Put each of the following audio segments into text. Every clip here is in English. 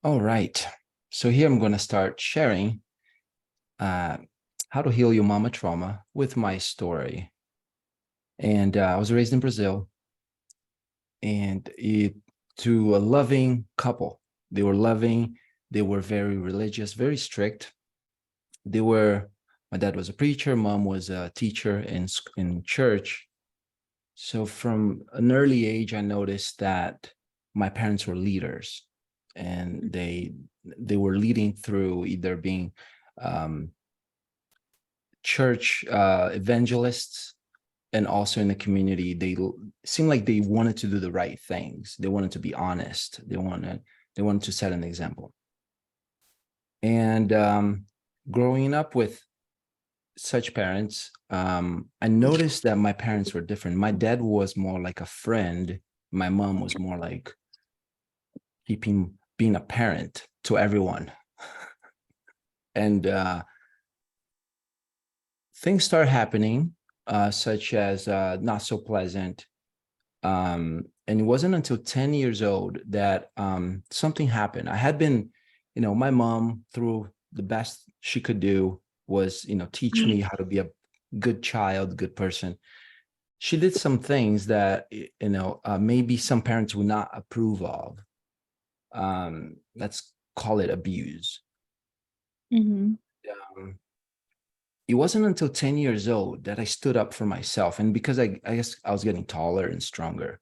All right. So here I'm going to start sharing uh, how to heal your mama trauma with my story. And I was raised in Brazil, and to a loving couple. They were loving. They were very religious, very strict. They were. My dad was a preacher. Mom was a teacher in church. So from an early age, I noticed that my parents were leaders, and they were leading through either being um, church evangelists, and also in the community. They seemed like they wanted to do the right things. They wanted to be honest. They wanted to set an example. And growing up with such parents, I noticed that my parents were different. My dad was more like a friend. My mom was more like being a parent to everyone. And things start happening, such as not so pleasant. And it wasn't until 10 years old that something happened. I had been, my mom, through the best she could do, was, teach me how to be a good child, good person. She did some things that, maybe some parents would not approve of. Let's call it abuse. Mhm. Um, it wasn't until 10 years old that I stood up for myself. And because I guess I was getting taller and stronger.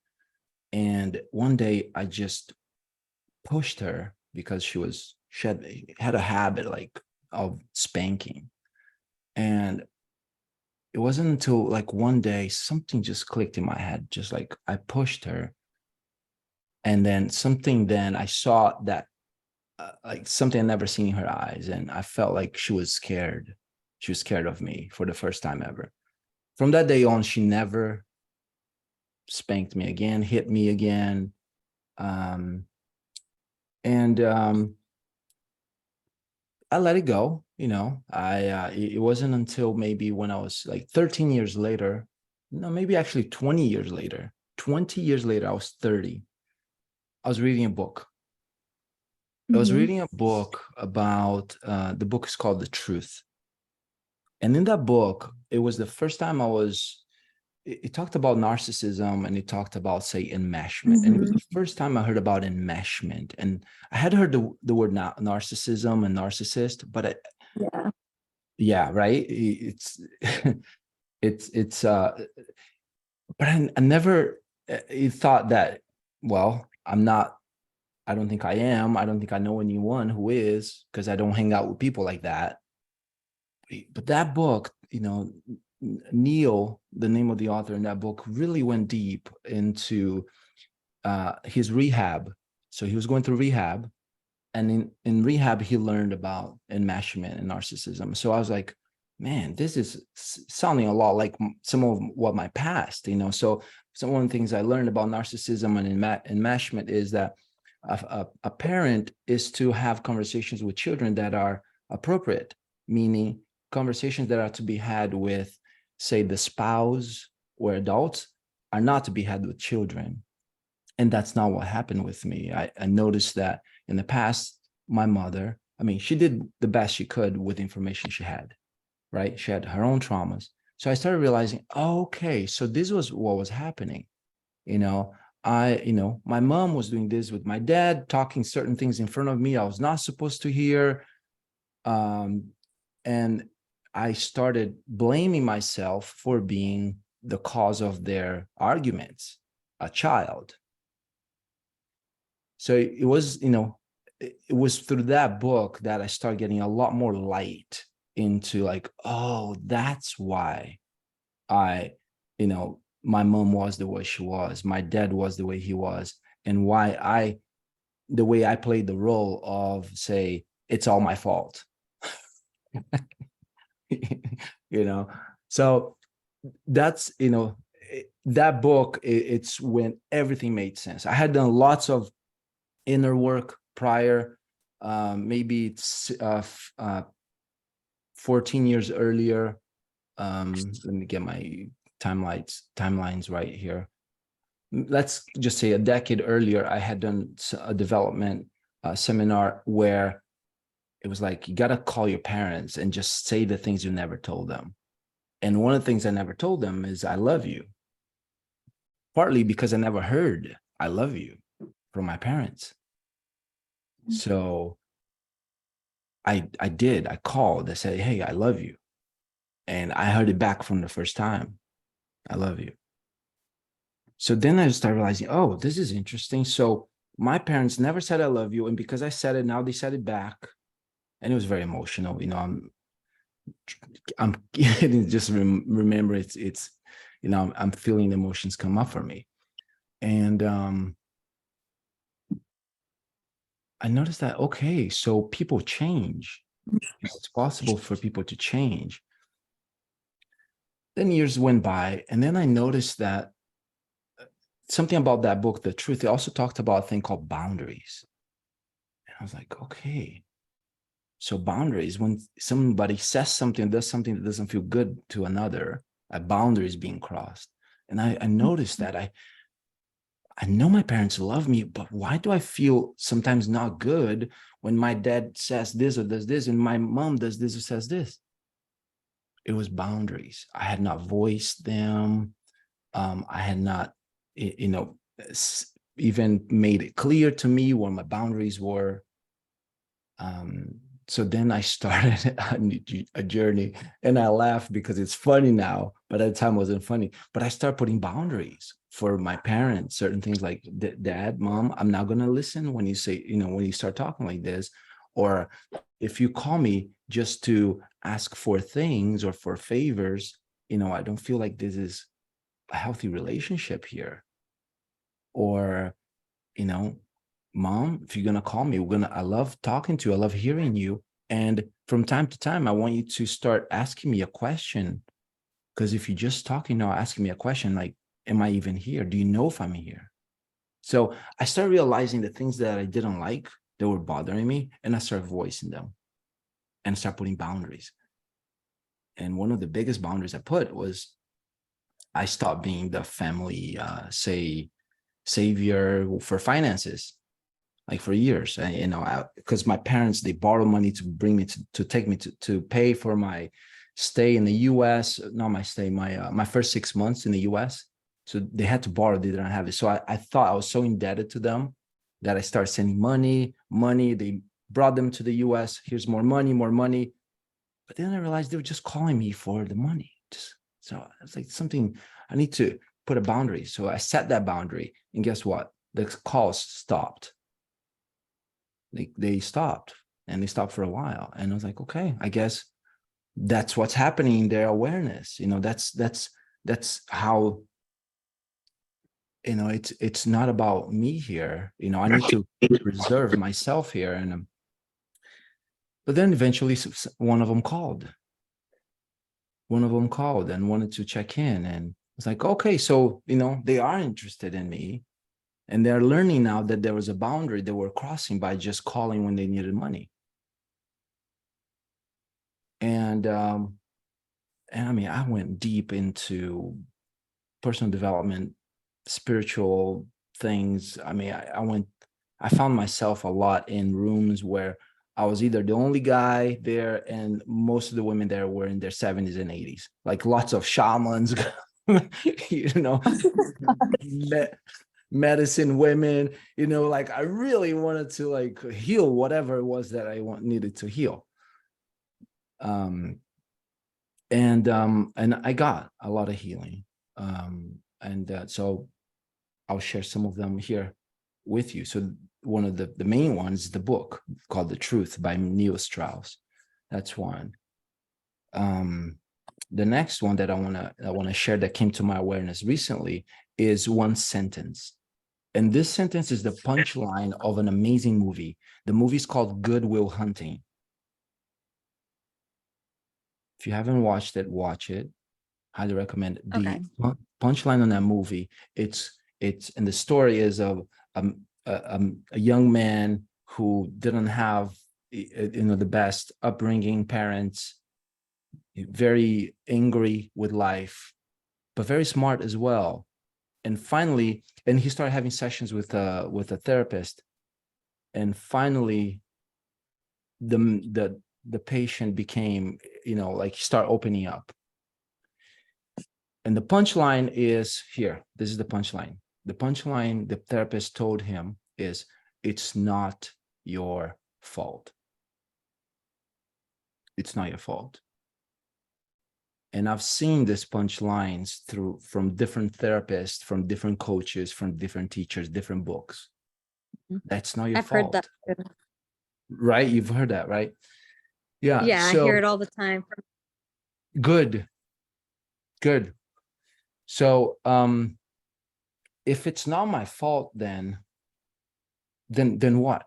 And one day I just pushed her because she had a habit like of spanking. And it wasn't until like one day something just clicked in my head, just like I pushed her. And then I saw that like something I never seen in her eyes. And I felt like she was scared. She was scared of me for the first time ever. From that day on, she never spanked me again, hit me again. Um, and I let it go. It wasn't until maybe when I was like 13 years later, no, maybe actually 20 years later. 20 years later, I was 30. I was reading a book. I was Mhm. reading a book about the book is called The Truth. And in that book, it was the first time it talked about narcissism, and it talked about, say, enmeshment. And it was Mhm. the first time I heard about enmeshment. And I had heard the word narcissism and narcissist, but Yeah. yeah, right. It's but I never thought that, well, I don't think I am. I don't think I know anyone who is, because I don't hang out with people like that. But that book, Neil, the name of the author in that book, really went deep into his rehab. So he was going through rehab, and in rehab he learned about enmeshment and narcissism. So I was like, man, this is sounding a lot like some of what my past. So one of the things I learned about narcissism and enmeshment is that a parent is to have conversations with children that are appropriate, meaning conversations that are to be had with, say, the spouse or adults, are not to be had with children. And that's not what happened with me. I noticed that in the past, my mother, I mean, she did the best she could with the information she had, right? She had her own traumas. So I started realizing, oh, okay, so this was what was happening. You know, my mom was doing this with my dad, talking certain things in front of me I was not supposed to hear. Um, and I started blaming myself for being the cause of their arguments, a child. So it was through that book that I started getting a lot more light into, like, oh, that's why I, my mom was the way she was, my dad was the way he was, and the way I played the role of, say, it's all my fault. you know, so that's, that book, it's when everything made sense. I had done lots of inner work prior. Maybe it's 14 years earlier. Let me get my timelines right here. Let's just say a decade earlier, I had done a development seminar where it was like, you got to call your parents and just say the things you never told them. And one of the things I never told them is I love you. Partly because I never heard I love you from my parents. So I did. I called. I said, hey, I love you. And I heard it back from the first time. I love you. So then I started realizing, oh, this is interesting. So my parents never said I love you. And because I said it, now they said it back. And it was very emotional. You know, I'm just remember it's, you know, I'm feeling emotions come up for me. And I noticed that, okay, so people change. It's possible for people to change. Then years went by, and then I noticed that something about that book, The Truth, it also talked about a thing called boundaries. And I was like, okay, so boundaries, when somebody says something, does something that doesn't feel good to another, a boundary is being crossed. And I noticed that I know my parents love me, but why do I feel sometimes not good when my dad says this or does this, and my mom does this or says this? It was boundaries. I had not voiced them. I had not, you know, even made it clear to me where my boundaries were. So then I started a journey, and I laugh because it's funny now, but at the time it wasn't funny. But I started putting boundaries for my parents, certain things like, Dad, Mom, I'm not going to listen when you say, you know, when you start talking like this, or if you call me just to ask for things or for favors, you know, I don't feel like this is a healthy relationship here. Or, you know, Mom, if you're going to call me, I love talking to you. I love hearing you. And from time to time, I want you to start asking me a question. Because if you're just talking now, asking me a question, like, am I even here? Do you know if I'm here? So I started realizing the things that I didn't like that were bothering me, and I started voicing them and start putting boundaries. And one of the biggest boundaries I put was I stopped being the family, savior for finances, like for years. And, you know, because my parents, they borrow money to bring me to take me to pay for my stay in the US, not my stay, my first 6 months in the US. So they had to borrow, they didn't have it. So I thought I was so indebted to them that I started sending money. They brought them to the US. Here's more money. But then I realized they were just calling me for the money. So it's like something, I need to put a boundary. So I set that boundary, and guess what? The calls stopped. They stopped, and they stopped for a while. And I was like, okay, I guess that's what's happening in their awareness. You know, that's how, you know, it's not about me here. You know, I need to preserve myself here. And but then eventually one of them called and wanted to check in, and it's like, okay, so, you know, they are interested in me, and they're learning now that there was a boundary they were crossing by just calling when they needed money. And I mean, I went deep into personal development, spiritual things. I mean, I found myself a lot in rooms where I was either the only guy there, and most of the women there were in their 70s and 80s, like lots of shamans, you know, medicine women, you know, like I really wanted to like heal whatever it was that I needed to heal. And I got a lot of healing. So I'll share some of them here with you. So one of the main ones is the book called The Truth by Neil Strauss. That's one. The next one that I want to share that came to my awareness recently is one sentence. And this sentence is the punchline of an amazing movie. The movie is called Good Will Hunting. If you haven't watched it, watch it. Highly recommend it. Okay. The punchline on that movie, it's and the story is of a young man who didn't have, you know, the best upbringing, parents, very angry with life, but very smart as well. And finally, he started having sessions with a therapist, And finally, the patient became, like start opening up. And the punchline is here. This is the punchline. The punchline the therapist told him is, it's not your fault. It's not your fault. And I've seen these punchlines from different therapists, from different coaches, from different teachers, different books. That's not your I've fault. heard that too. Right? You've heard that, right? Yeah. Yeah, I hear it all the time. Good. So if it's not my fault, then what?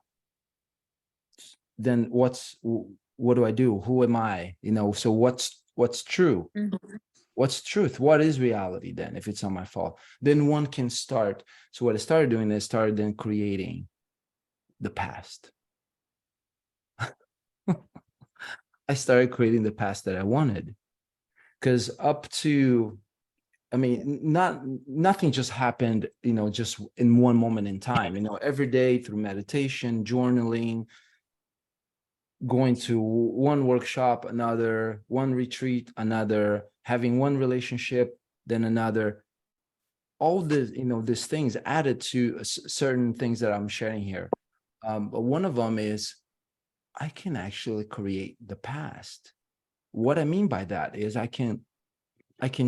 Then what do I do? Who am I? So what's true? Mhm. What's truth? What is reality then, if it's not my fault? Then one can start. So what I started doing is started then creating the past. I started creating the past that I wanted. Because up to, nothing just happened, just in one moment in time, every day through meditation, journaling, going to one workshop, another, one retreat, another, having one relationship, then another. All this, these things added to certain things that I'm sharing here. But one of them is I can actually create the past. What I mean by that is I can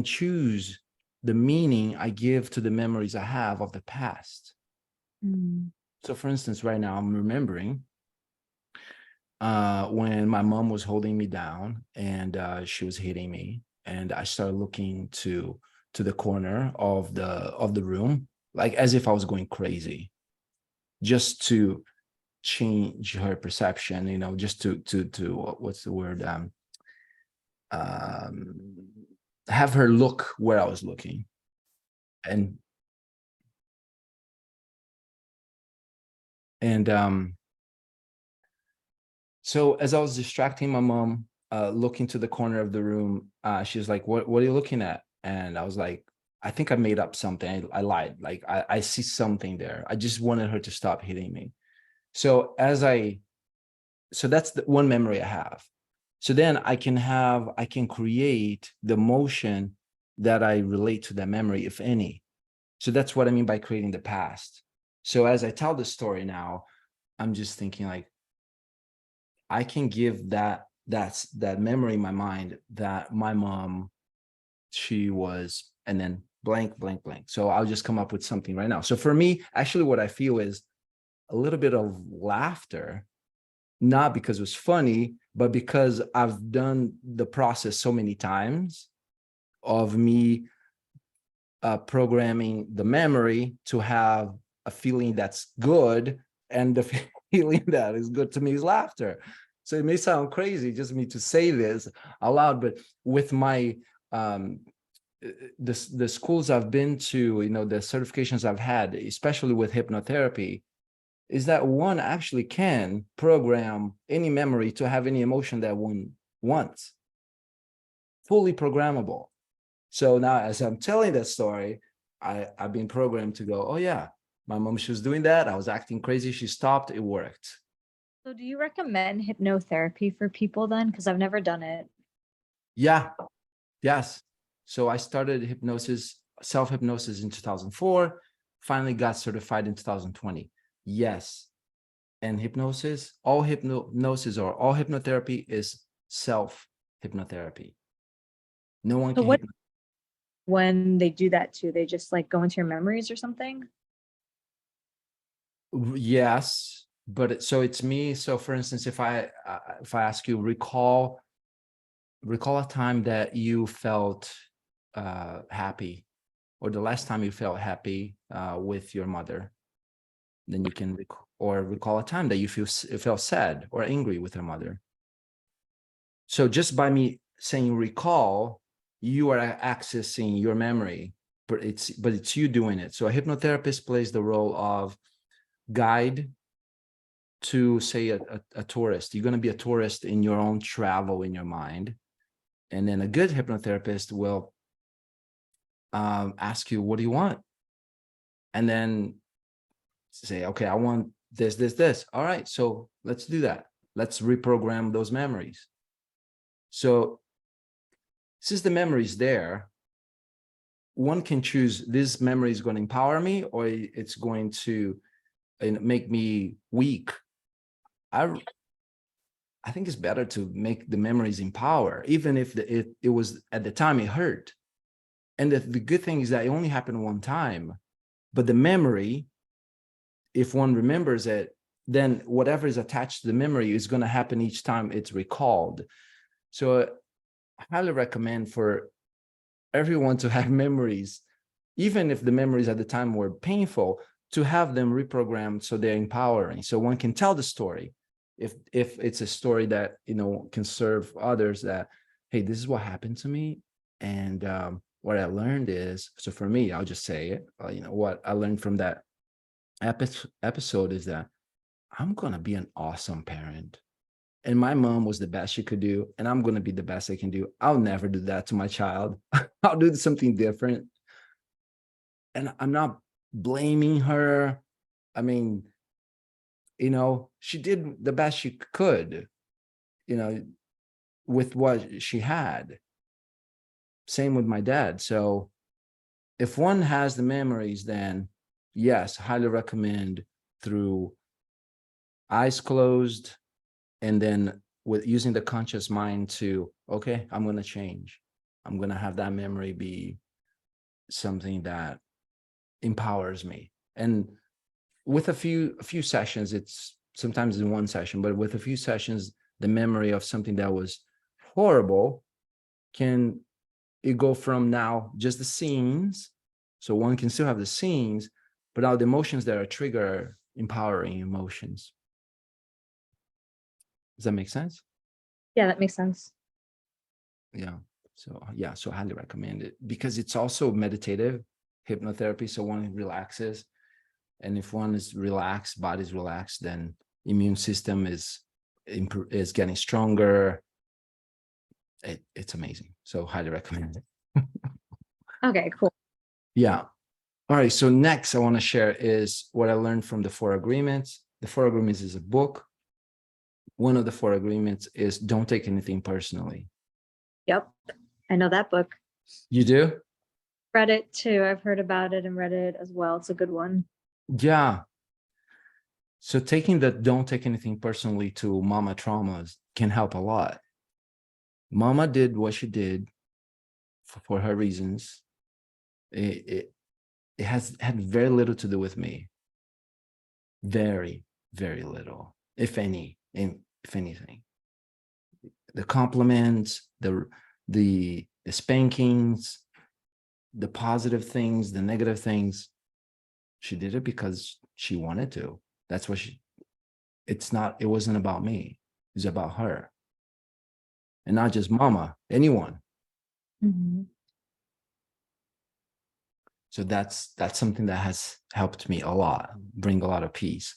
choose the meaning I give to the memories I have of the past. So for instance, right now I'm remembering when my mom was holding me down and she was hitting me, and I started looking to the corner of the room, like as if I was going crazy, just to change her perception, just to what's the word, have her look where I was looking. And so as I was distracting my mom, looking to the corner of the room, she was like, what are you looking at? And I was like, I think I made up something. I lied. Like I see something there. I just wanted her to stop hitting me. So so that's the one memory I have. So then I can create the emotion that I relate to that memory, if any. So that's what I mean by creating the past. So as I tell the story now, I'm just thinking like, I can give that memory in my mind that my mom, she was, and then blank, blank, blank. So I'll just come up with something right now. So for me, actually what I feel is a little bit of laughter, not because it was funny, but because I've done the process so many times of me programming the memory to have a feeling that's good, and the feeling that is good to me is laughter. So it may sound crazy just me to say this out loud, but with my the schools I've been to, the certifications I've had, especially with hypnotherapy, is that one actually can program any memory to have any emotion that one wants. Fully programmable. So now as I'm telling that story, I've been programmed to go, oh yeah, my mom, she was doing that. I was acting crazy. She stopped. It worked. So do you recommend hypnotherapy for people then? Because I've never done it. Yeah. Yes. So I started self-hypnosis in 2004, finally got certified in 2020. Yes. And hypnosis, all hypnosis or all hypnotherapy is self-hypnotherapy. No one So can what when they do that too, they just like go into your memories or something? Yes, but so it's me. So for instance, if I ask you, recall a time that you felt happy, or the last time you felt happy with your mother, then you can recall a time that you felt sad or angry with your mother. So just by me saying recall, you are accessing your memory, but it's you doing it. So a hypnotherapist plays the role of guide to, say, a tourist. You're going to be a tourist in your own travel in your mind. And then a good hypnotherapist will ask you, what do you want? And then say, okay, I want this. All right, so let's do that. Let's reprogram those memories. So since the memory is there, one can choose this memory is going to empower me or it's going to make me weak. I think it's better to make the memories empower, even if it was at the time it hurt. And the good thing is that it only happened one time, but the memory, if one remembers it, then whatever is attached to the memory is going to happen each time it's recalled. So I highly recommend for everyone to have memories, even if the memories at the time were painful, to have them reprogrammed so they're empowering. So one can tell the story. If it's a story that, can serve others, that, hey, this is what happened to me. And what I learned is, so for me, I'll just say it, what I learned from that episode is that I'm going to be an awesome parent. And my mom was the best she could do, and I'm going to be the best I can do. I'll never do that to my child. I'll do something different. And I'm not blaming her. I mean, she did the best she could, with what she had. Same with my dad. So if one has the memories, then yes, highly recommend through eyes closed, and then with using the conscious mind to, okay, I'm going to change. I'm going to have that memory be something that empowers me. And with a few sessions, it's sometimes in one session, but with a few sessions, the memory of something that was horrible it go from now just the scenes. So one can still have the scenes, but now the emotions that are trigger empowering emotions. Does that make sense? Yeah, that makes sense. Yeah. So I highly recommend it because it's also meditative hypnotherapy. So one relaxes, and if one is relaxed, body's relaxed, then immune system is getting stronger. It's amazing. So highly recommend it. Okay, cool. Yeah. All right. So next I want to share is what I learned from the 4 Agreements. The 4 Agreements is a book. One of the 4 Agreements is don't take anything personally. Yep. I know that book. You do? Read it too. I've heard about it and read it as well. It's a good one. Yeah. So taking that don't take anything personally to mama traumas can help a lot. Mama did what she did for her reasons. It has had very little to do with me. Very, very little, if anything. The compliments, the spankings, the positive things, the negative things, she did it because she wanted to. That's what it wasn't about me. It was about her. And not just mama, anyone. Mm-hmm. So that's something that has helped me a lot, bring a lot of peace,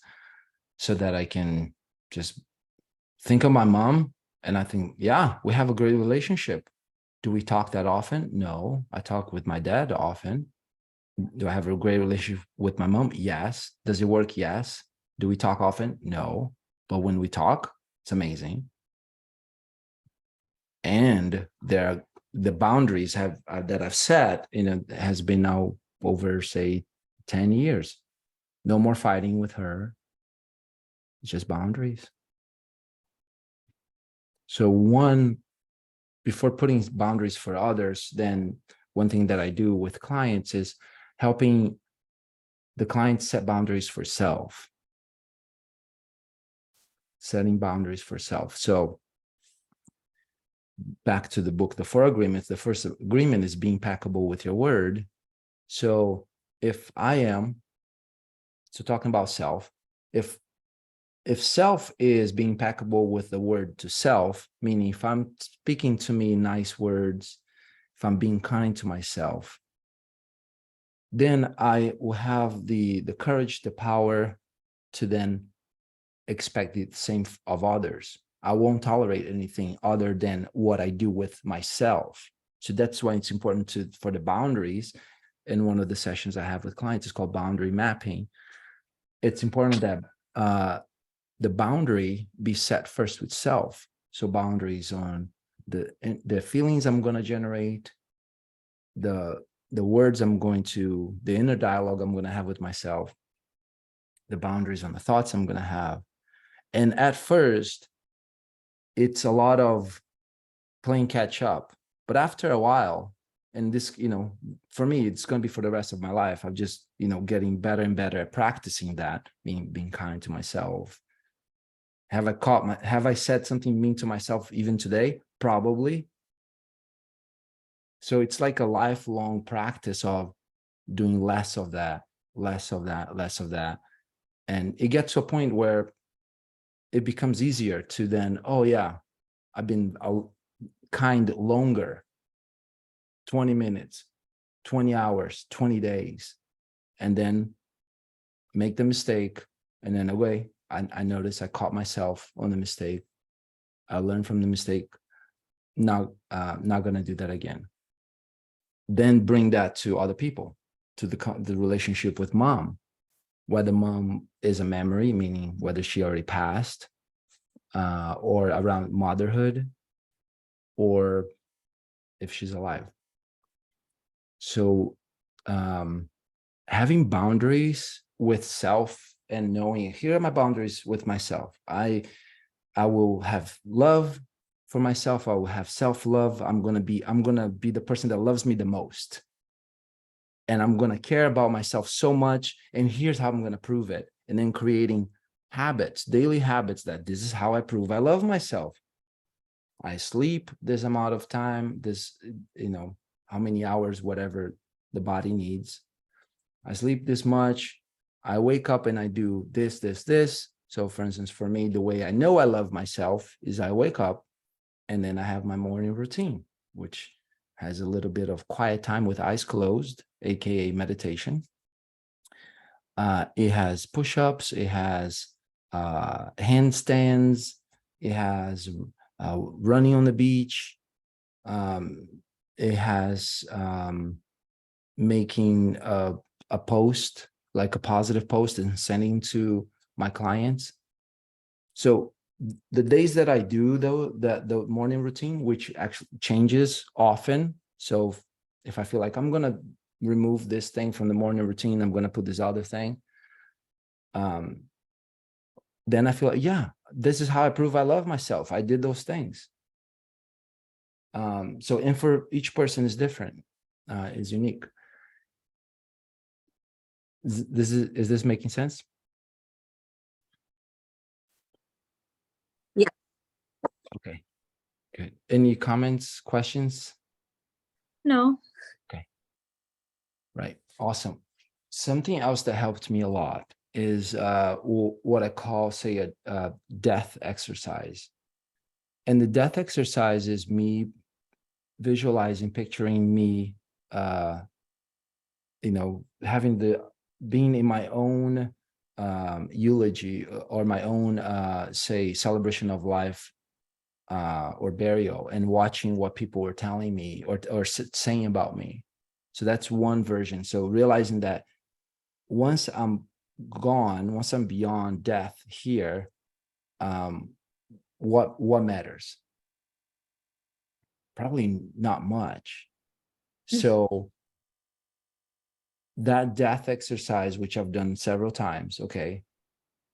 so that I can just think of my mom and I think, yeah, we have a great relationship. Do we talk that often? No. I talk with my dad often. Do I have a great relationship with my mom? Yes. Does it work? Yes. Do we talk often? No. But when we talk, it's amazing. And the boundaries that I've set, has been now over, say, 10 years. No more fighting with her. It's just boundaries. So before putting boundaries for others, then one thing that I do with clients is helping the client set boundaries for self. Setting boundaries for self. So back to the book, the 4 Agreements, the first agreement is be impeccable with your word. So talking about self, if self is being impeccable with the word to self, meaning if I'm speaking to me nice words, if I'm being kind to myself, then I will have the courage, the power to then expect the same of others. I won't tolerate anything other than what I do with myself. So that's why it's important for the boundaries. In one of the sessions I have with clients, it's called boundary mapping. It's important that the boundary be set first with self. So boundaries on the feelings I'm going to generate, the words I'm going to, the inner dialogue I'm going to have with myself, the boundaries on the thoughts I'm going to have. And at first, it's a lot of playing catch up. But after a while, and this, for me, it's going to be for the rest of my life. I'm just, getting better and better at practicing that, being kind to myself. Have I said something mean to myself even today? Probably. So it's like a lifelong practice of doing less of that, less of that, less of that. And it gets to a point where it becomes easier to then, oh yeah, I've been kind longer, 20 minutes, 20 hours, 20 days, and then make the mistake. And then away, I notice I caught myself on the mistake. I learned from the mistake. Not going to do that again. Then bring that to other people, to the relationship with mom, whether mom is a memory, meaning whether she already passed, or around motherhood, or if she's alive. So having boundaries with self and knowing, here are my boundaries with myself. I will have love for myself. I will have self-love. I'm gonna be the person that loves me the most. And I'm gonna care about myself so much. And here's how I'm gonna prove it. And then creating habits, daily habits, that this is how I prove I love myself. I sleep this amount of time, this, how many hours, whatever the body needs. I sleep this much. I wake up and I do this, this, this. So for instance, for me, the way I know I love myself is I wake up and then I have my morning routine, which has a little bit of quiet time with eyes closed, AKA meditation. It has push-ups, it has handstands, it has running on the beach. It has making a post, like a positive post, and sending to my clients. So the days that I do though, the morning routine, which actually changes often. So if I feel like I'm gonna remove this thing from the morning routine, I'm gonna put this other thing. Then I feel like, yeah, this is how I prove I love myself. I did those things. So, and for each person is different, is unique. Is this making sense? Yeah. Okay, good. Any comments, questions? No. Right, awesome. Something else that helped me a lot is what I call, say, a death exercise. And the death exercise is me visualizing, picturing me, being in my own eulogy or my own, say, celebration of life or burial, and watching what people were telling me or saying about me. So that's one version. So realizing that once I'm gone, once I'm beyond death here, what matters? Probably not much. So that death exercise, which I've done several times, okay,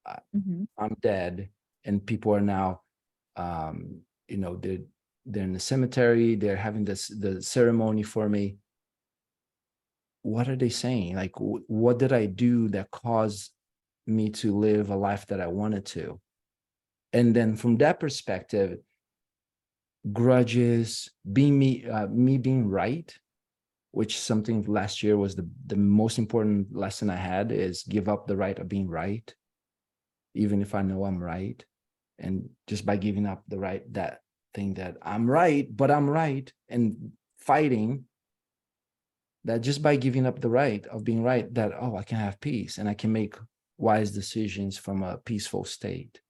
I'm dead, and people are now, they're in the cemetery, they're having the ceremony for me. What are they saying? Like, what did I do that caused me to live a life that I wanted to? And then from that perspective, grudges, being me being right, which something last year was the most important lesson I had, is give up the right of being right, even if I know I'm right. And just by giving up the right, that thing that I'm right, but I'm right, and fighting that, just by giving up the right of being right, that, oh, I can have peace and I can make wise decisions from a peaceful state.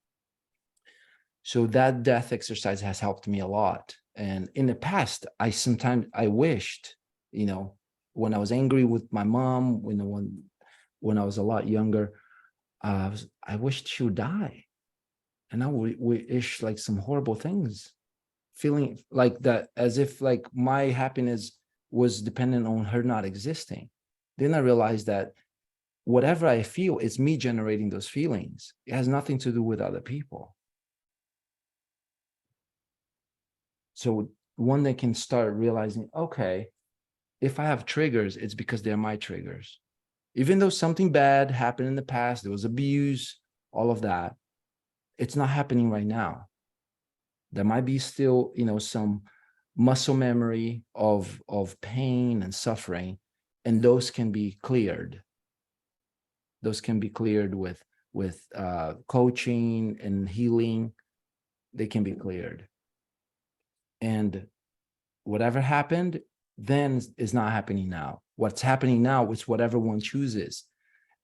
So that death exercise has helped me a lot. And in the past, I wished, when I was angry with my mom, when I was a lot younger, I wished she would die. And I would wish like some horrible things, feeling like that, as if like my happiness was dependent on her not existing. Then I realized that whatever I feel, it's me generating those feelings. It has nothing to do with other people. So one day can start realizing, okay, if I have triggers, it's because they're my triggers. Even though something bad happened in the past, there was abuse, all of that, it's not happening right now. There might be still, some muscle memory of pain and suffering, and those can be cleared. Those can be cleared with coaching and healing. They can be cleared. And whatever happened then is not happening now. What's happening now is whatever one chooses.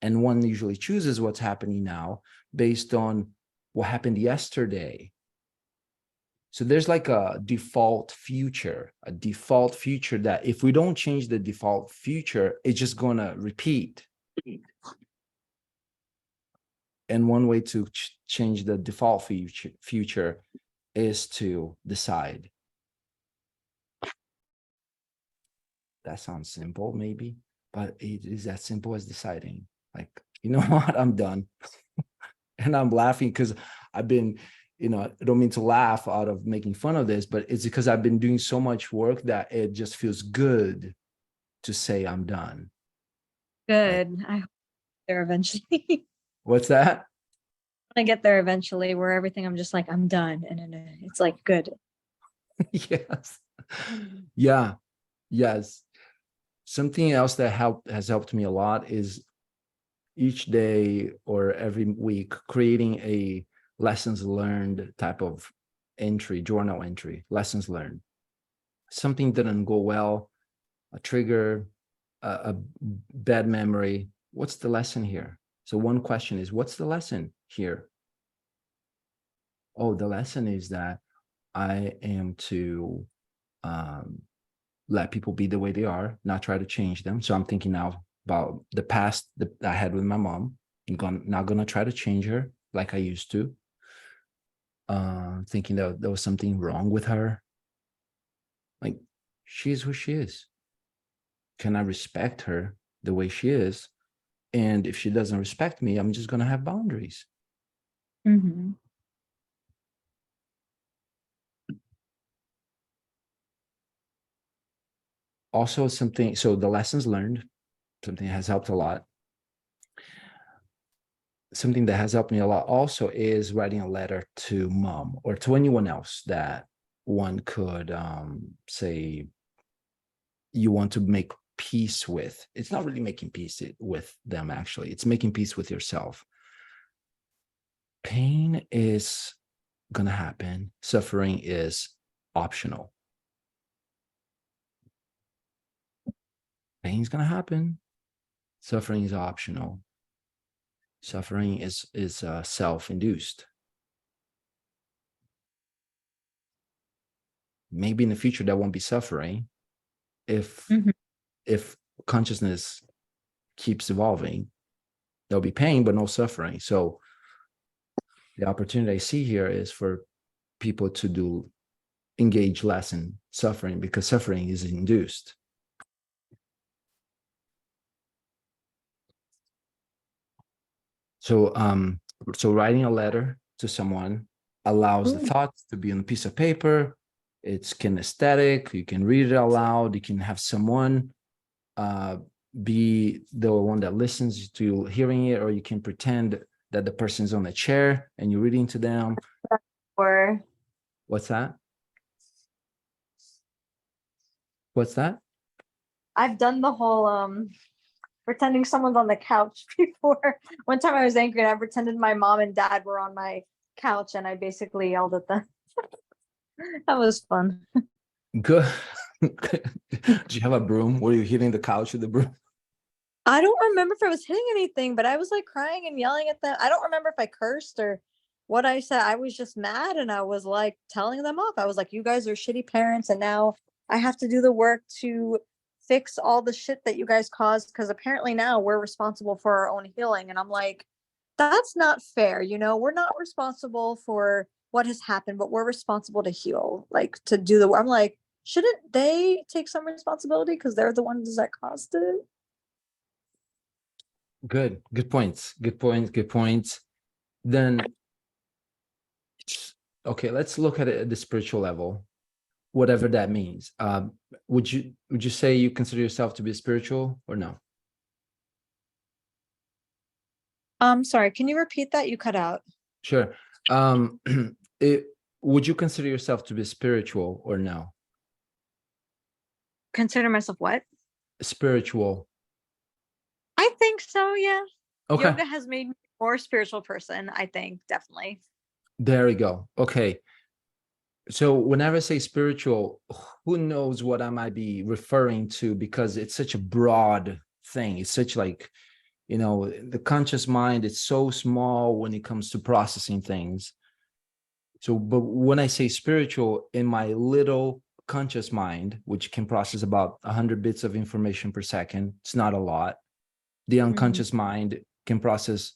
And one usually chooses what's happening now based on what happened yesterday. So there's like a default future that if we don't change the default future, it's just gonna repeat. And one way to change the default future is to decide. That sounds simple, maybe, but it is as simple as deciding, like, you know what, I'm done. And I'm laughing because I've been, I don't mean to laugh out of making fun of this, but it's because I've been doing so much work that it just feels good to say I'm done. Good. I hope there eventually. What's that? I get there eventually where everything I'm just like, I'm done. And then it's like, good. Yes. Yeah. Yes. Something else that has helped me a lot is each day or every week creating a lessons learned type of entry, journal entry, lessons learned. Something didn't go well, a trigger, a bad memory. What's the lesson here? So one question is, what's the lesson here? Oh, the lesson is that I am to let people be the way they are, not try to change them. So I'm thinking now about the past that I had with my mom. I'm not gonna try to change her like I used to. Thinking that there was something wrong with her. Like, she is who she is. Can I respect her the way she is? And if she doesn't respect me, I'm just gonna have boundaries. Mm-hmm. Also something, so the lessons learned, something that has helped a lot. Something that has helped me a lot also is writing a letter to mom or to anyone else that one could say you want to make peace with. It's not really making peace with them, actually. It's making peace with yourself. Pain is gonna happen. Suffering is optional. Pain's gonna happen. Suffering is optional. Suffering is self-induced. Maybe in the future there won't be suffering if Mhm. if consciousness keeps evolving. There'll be pain but no suffering. So the opportunity I see here is for people to engage less in suffering, because suffering is induced. So writing a letter to someone allows the Ooh. thoughts to be on a piece of paper. It's kinesthetic. You can read it out loud. You can have someone be the one that listens to hearing it, or you can pretend that the person's on a chair and you're reading to them. Or What's that? What's that? I've done the whole pretending someone's on the couch before. One time I was angry and I pretended my mom and dad were on my couch and I basically yelled at them. That was fun. Good. Do you have a broom? Were you hitting the couch with the broom? I don't remember if I was hitting anything, but I was like crying and yelling at them. I don't remember if I cursed or what I said. I was just mad and I was like telling them off. I was like, you guys are shitty parents and now I have to do the work to fix all the shit that you guys caused because apparently now we're responsible for our own healing. And I'm like, that's not fair. We're not responsible for what has happened, but we're responsible to heal, like to do the work. I'm like, shouldn't they take some responsibility because they're the ones that caused it? Good points. Good points. Then, okay, let's look at it at the spiritual level, whatever that means. Would you say you consider yourself to be spiritual or no? Sorry, can you repeat that? You cut out. Sure. Would you consider yourself to be spiritual or no? Consider myself what? Spiritual. I think so, yeah. Okay. Yoga has made me a more spiritual person, I think, definitely. There we go. Okay. So whenever I say spiritual, who knows what I might be referring to, because it's such a broad thing. It's such like, the conscious mind is so small when it comes to processing things. So, but when I say spiritual, in my little conscious mind, which can process about 100 bits of information per second, it's not a lot. The unconscious mind can process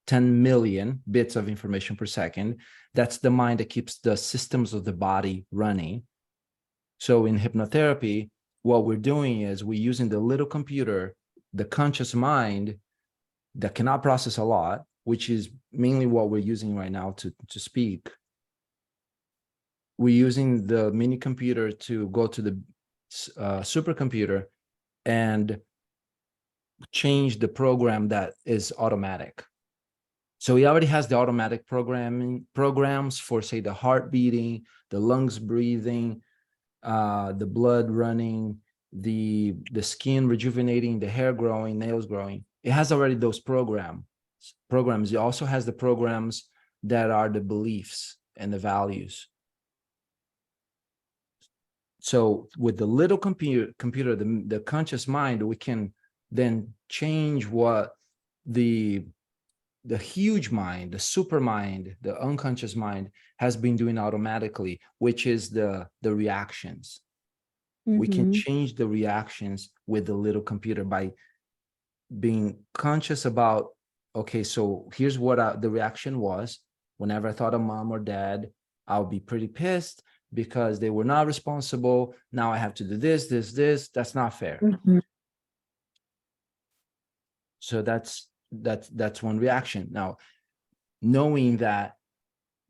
10 million bits of information per second. That's the mind that keeps the systems of the body running. So in hypnotherapy, what we're doing is we're using the little computer, the conscious mind that cannot process a lot, which is mainly what we're using right now to speak. We're using the mini computer to go to the supercomputer and change the program that is automatic. So he already has the automatic programs for, say, the heart beating, the lungs breathing, the blood running, the skin rejuvenating, the hair growing, nails growing. It has already those programs. It also has the programs that are the beliefs and the values. So with the little computer, the conscious mind, we can then change what the huge mind, the super mind, the unconscious mind has been doing automatically, which is the reactions. We can change the reactions with the little computer by being conscious about, okay, so here's what the reaction was. Whenever I thought of mom or dad, I'll be pretty pissed because they were not responsible. Now I have to do this. That's not fair. So that's one reaction. Now, knowing that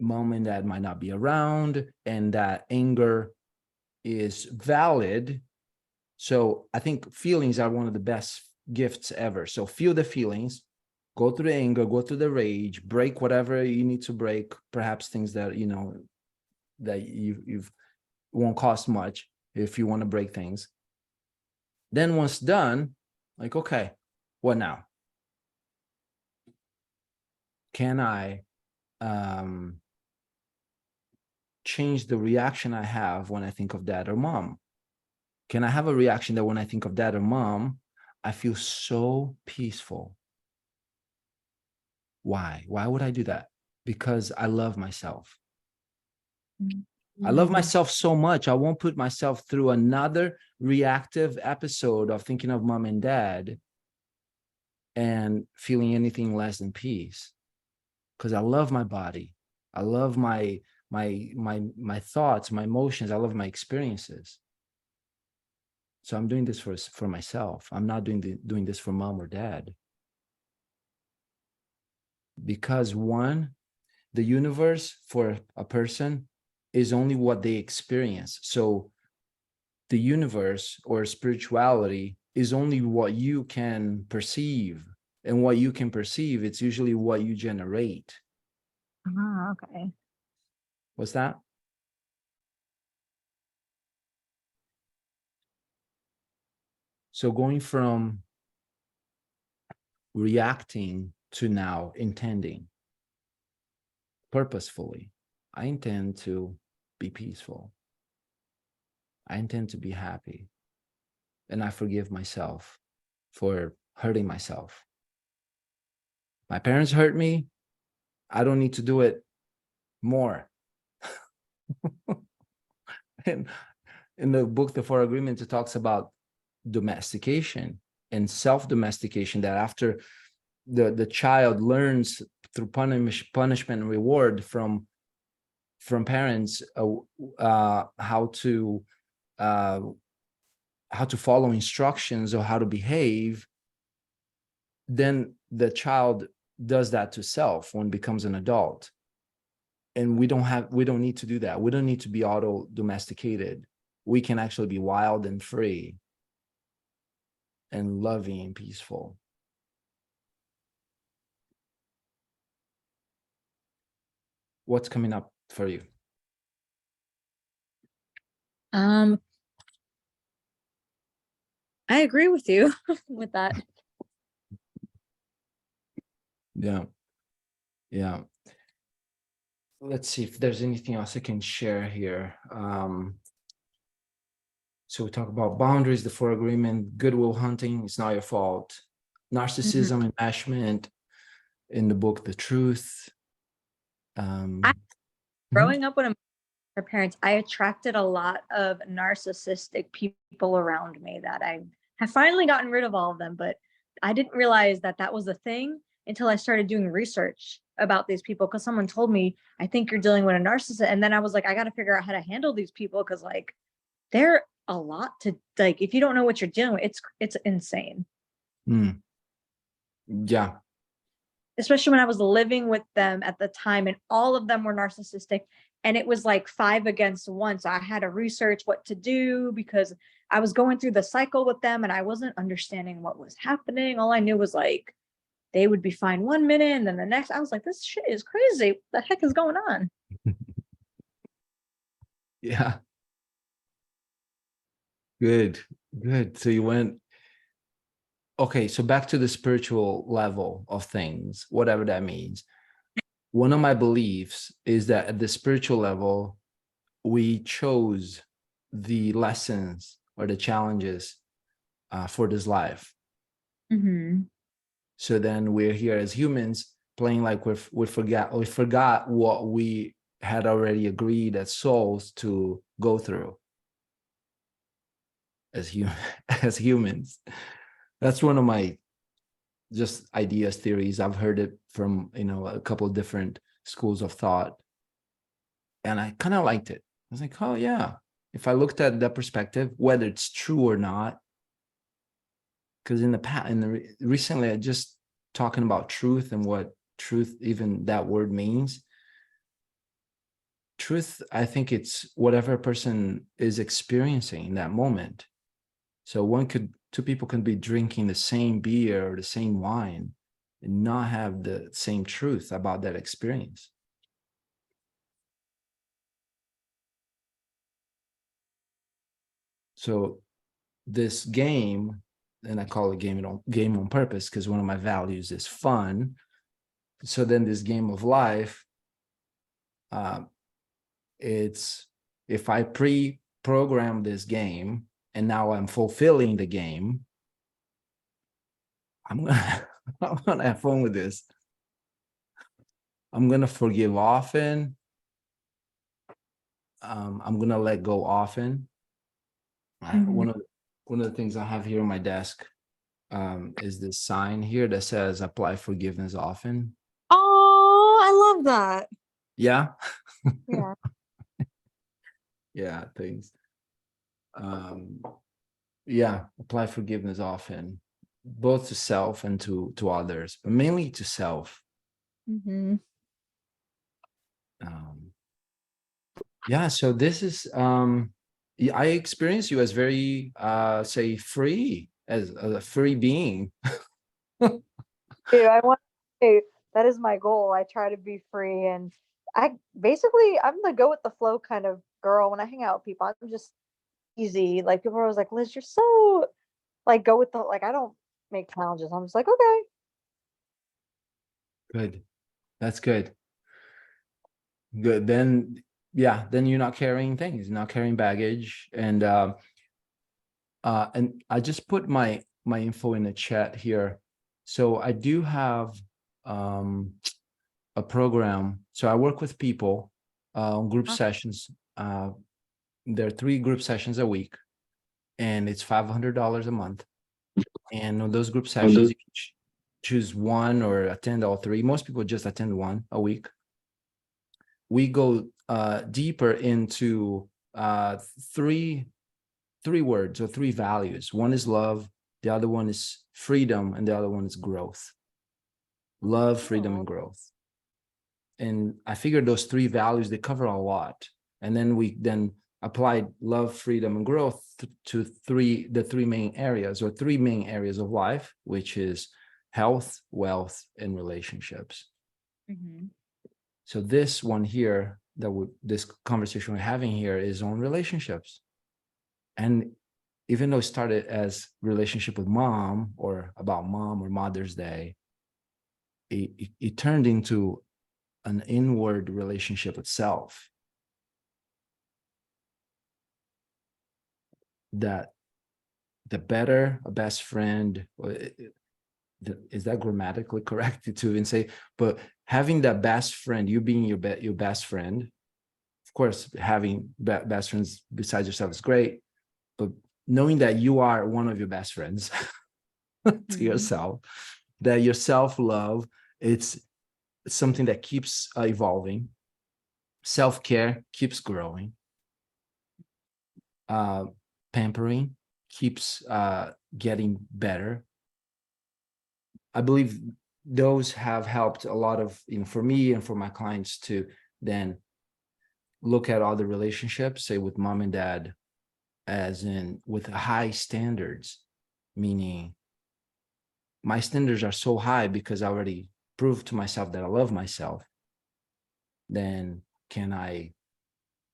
mom and dad might not be around and that anger is valid. So I think feelings are one of the best gifts ever. So feel the feelings, go through the anger, go through the rage, break whatever you need to break, perhaps things that, that you've won't cost much if you want to break things. Then once done, like, okay, what now? Can I change the reaction I have when I think of dad or mom? Can I have a reaction that when I think of dad or mom, I feel so peaceful? Why? Why would I do that? Because I love myself. I love myself so much, I won't put myself through another reactive episode of thinking of mom and dad and feeling anything less than peace. Because I love my body. I love my thoughts, my emotions. I love my experiences. So I'm doing this for myself. I'm not doing this for mom or dad. Because one, the universe for a person is only what they experience. So the universe or spirituality is only what you can perceive. And what you can perceive, it's usually what you generate. Okay. What's that? So going from reacting to now intending purposefully, I intend to be peaceful. I intend to be happy. And I forgive myself for hurting myself. My parents hurt me. I don't need to do it more. And in the book, The Four Agreements, it talks about domestication and self-domestication, that after the child learns through punishment and reward from parents, how to follow instructions or how to behave, then the child does that to self when becomes an adult. And we don't need to do that. We don't need to be auto domesticated. We can actually be wild and free and loving and peaceful. What's coming up for you? I agree with you with that. Yeah. Let's see if there's anything else I can share here. So we talk about boundaries, the 4 agreement, goodwill hunting, it's not your fault, narcissism, enmeshment, in the book, The Truth. Growing up with my parents, I attracted a lot of narcissistic people around me that I have finally gotten rid of all of them, but I didn't realize that that was a thing until I started doing research about these people, because someone told me, I think you're dealing with a narcissist. And then I was like, I got to figure out how to handle these people, because like they're a lot to, like, if you don't know what you're dealing with, it's insane. Yeah. Especially when I was living with them at the time, and all of them were narcissistic, and it was like 5 against 1. So I had to research what to do, because I was going through the cycle with them and I wasn't understanding what was happening. All I knew was like they would be fine 1 minute and then the next. I was like, this shit is crazy. What the heck is going on? Yeah. Good. So you went, okay, so back to the spiritual level of things, whatever that means. One of my beliefs is that at the spiritual level, we chose the lessons or the challenges for this life. So then we're here as humans playing like we forgot what we had already agreed as souls to go through as humans. That's one of my just ideas, theories. I've heard it from, a couple of different schools of thought. And I kind of liked it. I was like, oh yeah, if I looked at that perspective, whether it's true or not, because in the past, recently, I just talking about truth and what truth, even that word means. Truth, I think it's whatever a person is experiencing in that moment. So two people can be drinking the same beer or the same wine and not have the same truth about that experience. So this game, and I call it game on purpose, because one of my values is fun. So then this game of life, it's if I pre-program this game and now I'm fulfilling the game, I'm gonna have fun with this. I'm gonna forgive often. I'm gonna let go often. One of the things I have here on my desk is this sign here that says apply forgiveness often. Oh, I love that. Yeah. Yeah. Yeah, thanks. Yeah, apply forgiveness often, both to self and to others, but mainly to self. Yeah, so this is I experience you as very say free, as a free being. Dude, I want to say that is my goal. I try to be free, and I'm the go with the flow kind of girl. When I hang out with people, I'm just easy. Like people are always like, Liz, you're so like go with the, like I don't make challenges. I'm just like, okay. Good. That's good. Good. Then yeah, then you're not carrying things, you're not carrying baggage. And I just put my info in the chat here. So I do have a program. So I work with people on group sessions. There are 3 group sessions a week, and it's $500 a month. And on those group sessions, choose one or attend all three. Most people just attend one a week. We go deeper into three words or three values. One is love, the other one is freedom, and the other one is growth. Love, freedom, and growth. And I figured those three values, they cover a lot. And then we applied love, freedom, and growth to the three main areas of life, which is health, wealth, and relationships. Mhm. So this one here, this conversation we're having here is on relationships. And even though it started as relationship with mom or about mom or Mother's Day, it turned into an inward relationship with self. That the better a best friend, is that grammatically correct to even say, but having that best friend, you being your best friend, of course, having best friends besides yourself is great, but knowing that you are one of your best friends to yourself, that your self-love, it's something that keeps evolving. Self-care keeps growing. Pampering keeps getting better. I believe those have helped a lot of, for me and for my clients to then look at all the relationships, say with mom and dad, as in with high standards, meaning my standards are so high because I already proved to myself that I love myself. Then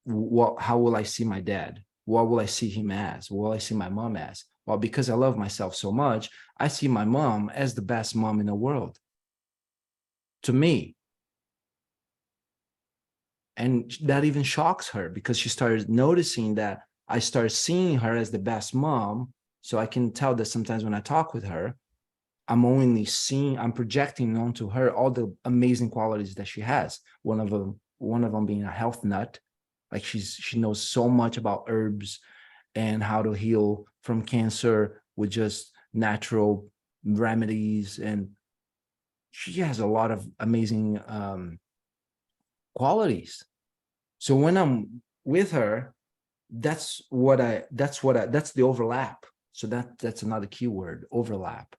how will I see my dad? What will I see him as? What will I see my mom as? Well, because I love myself so much, I see my mom as the best mom in the world to me. And that even shocks her because she started noticing that I started seeing her as the best mom. So I can tell that sometimes when I talk with her, I'm projecting onto her all the amazing qualities that she has. One of them being a health nut. Like she knows so much about herbs and how to heal from cancer with just natural remedies. And she has a lot of amazing qualities. So when I'm with her, that's the overlap. So that's another keyword, overlap.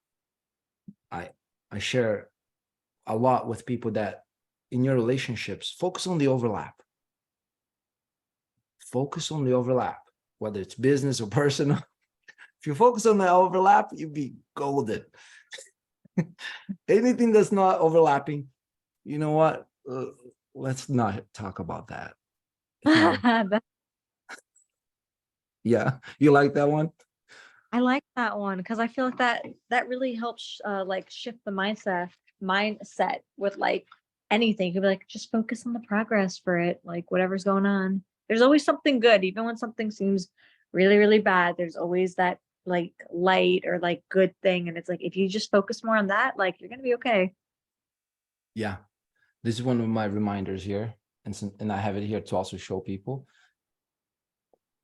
I share a lot with people that in your relationships, focus on the overlap. Focus on the overlap, whether it's business or personal. If you focus on the overlap, you'll be golden. Anything that's not overlapping, you know what? Let's not talk about that. Yeah, you like that one? I like that one because I feel like that really helps like shift the mindset with like anything. You could be like, just focus on the progress for it, like whatever's going on. There's always something good, even when something seems really, really bad. There's always that like light or like good thing. And it's like if you just focus more on that, like you're gonna be okay. Yeah, this is one of my reminders here, and I have it here to also show people.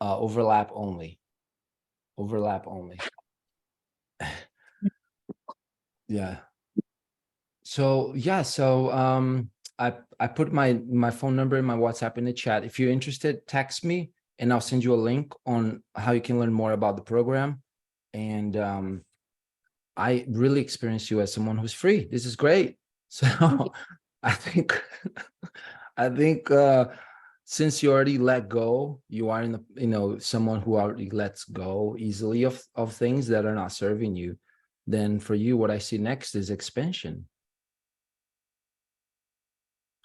Overlap only. Overlap only. Yeah. So yeah, I put my phone number and my WhatsApp in the chat. If you're interested, text me and I'll send you a link on how you can learn more about the program. And I really experience you as someone who's free. This is great. So I think since you already let go, you are someone who already lets go easily of things that are not serving you. Then for you, what I see next is expansion.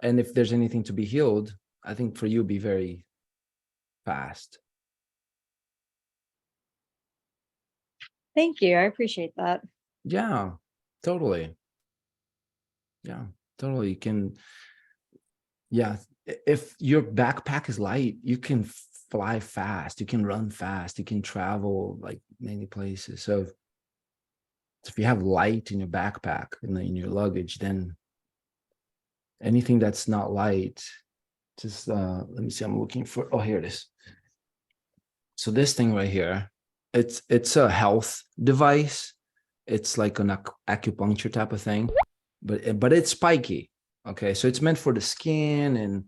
And if there's anything to be healed, I think for you it'd be very fast. Thank you. I appreciate that. Yeah, totally. Yeah, totally. You can, yeah. If your backpack is light, you can fly fast, you can run fast, you can travel like many places. So if you have light in your backpack in your luggage, then anything that's not light, just let me see, I'm looking for, oh, here it is. So this thing right here, it's a health device. It's like an acupuncture type of thing, but it's spiky. Okay, so it's meant for the skin, and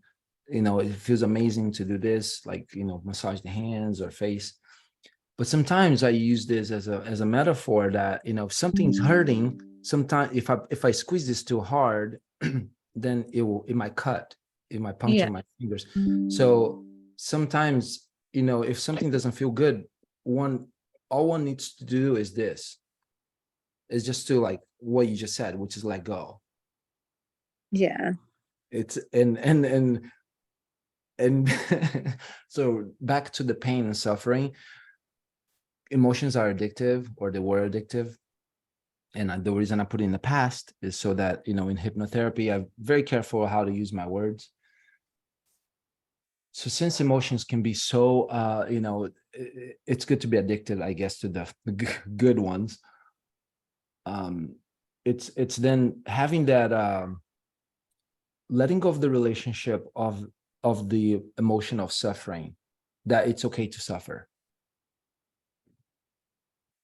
it feels amazing to do this, like massage the hands or face. But sometimes I use this as a metaphor that if something's hurting, sometimes if I squeeze this too hard, then it might cut, it might puncture Yeah. my fingers. So sometimes if something doesn't feel good, all one needs to do is this. Is just to, like what you just said, which is let go. Yeah. It's and so back to the pain and suffering. Emotions are addictive, or they were addictive. And the reason I put it in the past is so that, in hypnotherapy, I'm very careful how to use my words. So since emotions can be so, it's good to be addicted, I guess, to the good ones. It's then having that, letting go of the relationship of the emotion of suffering, that it's okay to suffer.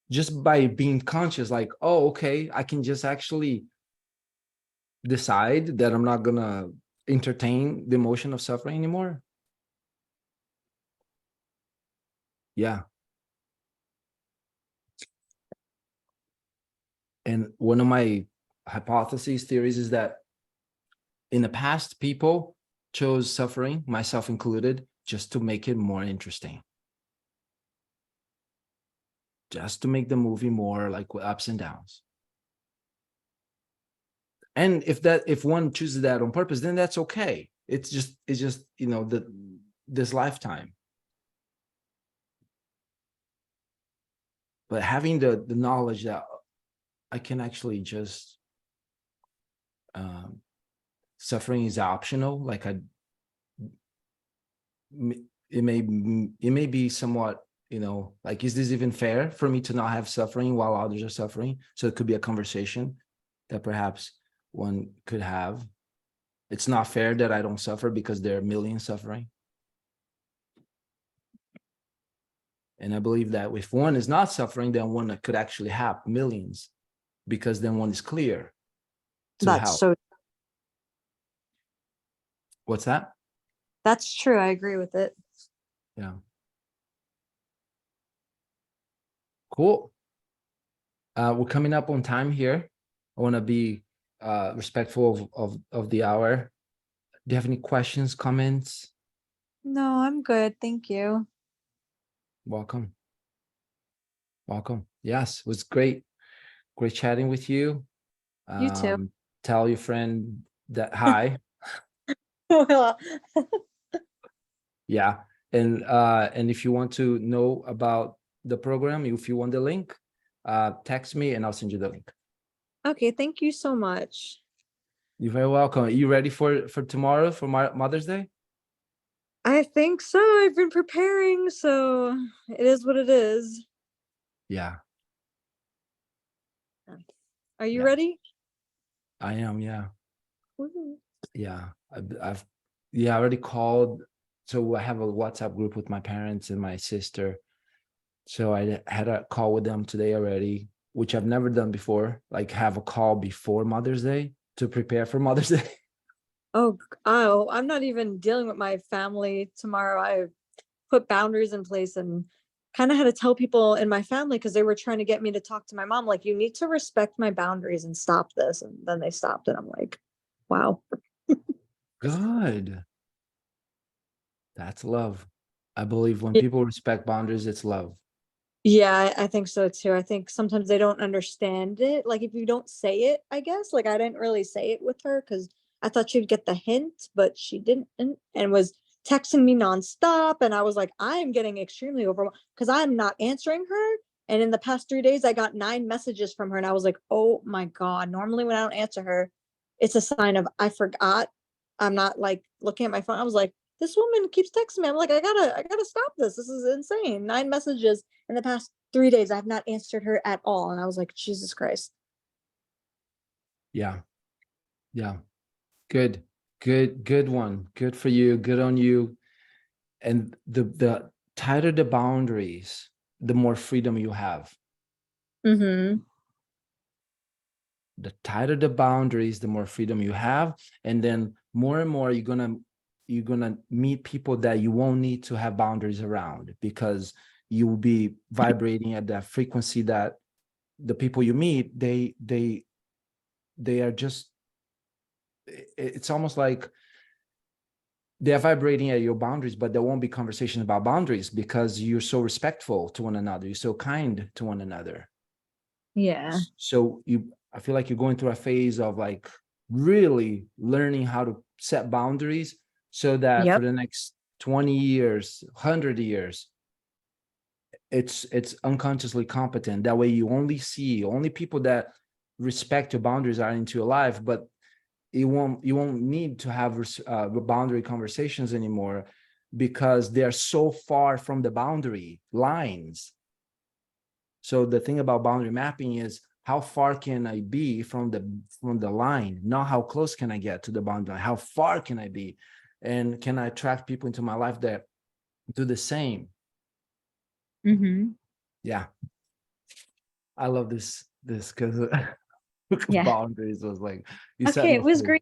Just by being conscious, like, oh, okay, I can just actually decide that I'm not gonna entertain the emotion of suffering anymore. Yeah. And one of my hypotheses, theories, is that in the past, people chose suffering, myself included, just to make it more interesting. Just to make the movie more like with ups and downs. And if one chooses that on purpose, then that's okay. It's just this lifetime. But having the knowledge that I can actually just suffering is optional. Like it may be somewhat, like, is this even fair for me to not have suffering while others are suffering? So it could be a conversation that perhaps one could have. It's not fair that I don't suffer because there are millions suffering. And I believe that if one is not suffering, then one could actually have millions, because then one is clear to That's help. so What's that? that's true. I agree with it. Yeah. Cool. We're coming up on time here. I want to be respectful of the hour. Do you have any questions, comments? No, I'm good. Thank you. Welcome. Welcome. Yes, it was great. Great chatting with you. You too. Tell your friend that hi. Well, Yeah. And if you want to know about the program, if you want the link, text me and I'll send you the link. okay, thank you so much. You're very welcome. Are you ready for tomorrow, for Mother's Day? I think so. I've been preparing, so it is what it is. Yeah, Are you Yeah. ready? I am. Yeah. Woo. Yeah. I've I already called. So I have a WhatsApp group with my parents and my sister. So I had a call with them today already, which I've never done before. Like, have a call before Mother's Day to prepare for Mother's Day. Oh, I'm not even dealing with my family tomorrow. I put boundaries in place and kind of had to tell people in my family, because they were trying to get me to talk to my mom, like, you need to respect my boundaries and stop this. And then they stopped, and I'm like, wow. Good. That's love. I believe when Yeah. people respect boundaries, it's love. Yeah, I think so too. I think sometimes they don't understand it. Like, if you don't say it, I guess, like, I didn't really say it with her because I thought she'd get the hint, but she didn't, and was texting me nonstop. And I was like, I'm getting extremely overwhelmed because I'm not answering her. And in the past 3 days, I got 9 messages from her, and I was like, oh my God. Normally, when I don't answer her, it's a sign of I forgot. I'm not like looking at my phone. I was like, this woman keeps texting me. I'm like, I gotta stop this. This is insane. 9 messages in the past 3 days. I've not answered her at all. And I was like, Jesus Christ. Yeah. Yeah. Good. Good one. Good for you. Good on you. And the tighter the boundaries, the more freedom you have. Mm-hmm. the tighter the boundaries, the more freedom you have. And then more and more you're gonna meet people that you won't need to have boundaries around, because you will be vibrating at that frequency that the people you meet, they are just, it's almost like they're vibrating at your boundaries, but there won't be conversation about boundaries because you're so respectful to one another. You're so kind to one another. Yeah. So I feel like you're going through a phase of like really learning how to set boundaries, so that Yep. for the next 20 years, 100 years, it's unconsciously competent. That way you only people that respect your boundaries are into your life, but you won't need to have boundary conversations anymore, because they're so far from the boundary lines. So the thing about boundary mapping is, how far can I be from the line, not how close can I get to the boundary, how far can I be, and can I attract people into my life that do the same. Mm-hmm. Yeah, I love this because Yeah. boundaries was like, you set Okay, me it was free.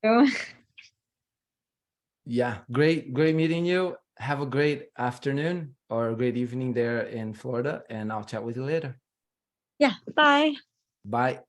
great. Yeah, great meeting you. Have a great afternoon or a great evening there in Florida, and I'll chat with you later. Yeah. Bye. Bye.